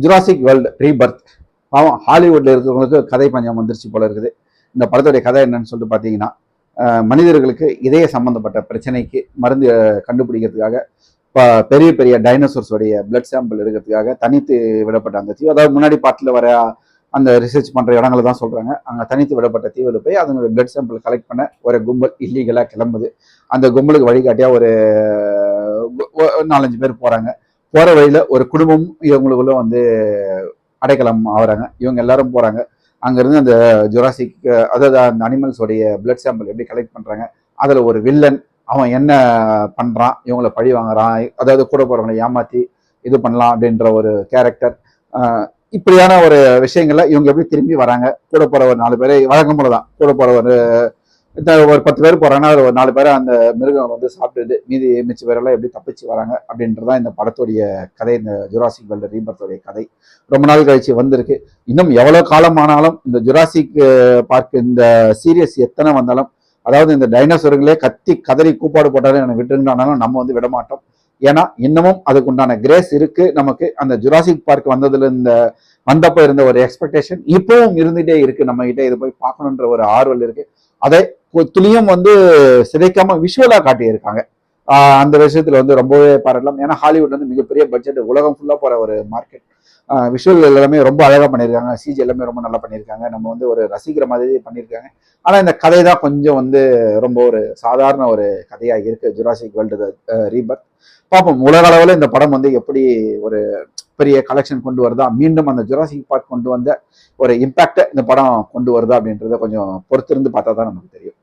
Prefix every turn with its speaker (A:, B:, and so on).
A: Jurassic world Rebirth. பாவம் ஹாலிவுட்ல இருக்கிறவங்களுக்கு கதை பஞ்சம் வந்துருச்சு போல இருக்குது. இந்த படத்துடைய கதை என்னன்னு சொல்லிட்டு பார்த்தீங்கன்னா, மனிதர்களுக்கு இதய சம்பந்தப்பட்ட பிரச்சனைக்கு மருந்து கண்டுபிடிக்கிறதுக்காக பெரிய பெரிய டைனோசர்ஸோடைய பிளட் சாம்பிள் எடுக்கிறதுக்காக தனித்து விடப்பட்ட அந்த தீவு, அதாவது முன்னாடி பாட்டில் வர அந்த ரிசர்ச் பண்ற இடங்களை தான் சொல்றாங்க. அங்க தனித்து விடப்பட்ட தீவில் போய் அதனுடைய பிளட் சாம்பிள் கலெக்ட் பண்ண ஒரு கும்பல் இல்லீகலா கிளம்புது. அந்த கும்பலுக்கு வழிகாட்டியா ஒரு 4-5 பேர் போறாங்க. போற வழியில ஒரு குடும்பம் இவங்களுக்குள்ள வந்து அடைக்கலம் ஆகுறாங்க. இவங்க எல்லாரும் போறாங்க. அங்கிருந்து அந்த ஜுராசிக், அதாவது அந்த அனிமல்ஸோடைய பிளட் சாம்பிள் எப்படி கலெக்ட் பண்றாங்க, அதுல ஒரு வில்லன் அவன் என்ன பண்றான், இவங்களை பழி வாங்குறான், அதாவது கூட போறவங்களை ஏமாத்தி இது பண்ணலாம் அப்படின்ற ஒரு கேரக்டர். இப்படியான ஒரு விஷயங்கள்ல இவங்க எப்படி திரும்பி வராங்க, கூட போற ஒரு 4 பேரை வழக்கம் போலதான் கூட போற ஒரு 10 பேர் போறாங்கன்னா அதுல ஒரு 4 பேரை அந்த மிருகம் வந்து சாப்பிடுது, மீதி மிச்ச பேரெல்லாம் எப்படி தப்பிச்சு வராங்க அப்படின்றதான் இந்த படத்துடைய கதை. இந்த ஜுராசிக் வேர்ல்டு ரீபர்த்தோடைய கதை ரொம்ப நாள் கழிச்சு வந்திருக்கு. இன்னும் எவ்வளவு காலம் ஆனாலும் இந்த ஜுராசிக் பார்க் இந்த சீரியஸ் எத்தனை வந்தாலும், அதாவது இந்த டைனோசர்களே கத்தி கதறி கூப்பாடு போட்டாலும் எனக்கு விட்டுருந்தாலும் நம்ம வந்து விடமாட்டோம். ஏன்னா இன்னமும் அதுக்கு உண்டான கிரேஸ் இருக்கு நமக்கு. அந்த ஜுராசிக் பார்க் வந்ததுல வந்தப்ப இருந்த ஒரு எக்ஸ்பெக்டேஷன் இப்பவும் இருந்துட்டே இருக்கு நம்ம கிட்ட. இது போய் பார்க்கணுன்ற ஒரு ஆர்வல் இருக்கு. அதை துளியும் வந்து சிதைக்காம விஷுவலா காட்டியிருக்காங்க. அந்த விஷயத்துல வந்து ரொம்பவே பாராட்டலாம். ஏன்னா ஹாலிவுட் வந்து மிகப்பெரிய பட்ஜெட், உலகம் ஃபுல்லா போற ஒரு மார்க்கெட். விஷுவல் எல்லாமே ரொம்ப அழகா பண்ணியிருக்காங்க. சிஜி எல்லாமே ரொம்ப நல்லா பண்ணியிருக்காங்க. நம்ம வந்து ஒரு ரசிக்கிற மாதிரி பண்ணியிருக்காங்க. ஆனா இந்த கதை தான் கொஞ்சம் வந்து ரொம்ப ஒரு சாதாரண ஒரு கதையா இருக்கு. ஜுராசிக் வேர்ல்டு ரீபர்த் பார்ப்போம். உலக அளவில் இந்த படம் வந்து எப்படி ஒரு பெரிய கலெக்ஷன் கொண்டு வருதா, மீண்டும் அந்த ஜுராசிக் பார்க் கொண்டு வந்த ஒரு இம்பாக்டை இந்த படம் கொண்டு வருதா அப்படின்றத கொஞ்சம் பொறுத்திருந்து பார்த்தா தான் நமக்கு தெரியும்.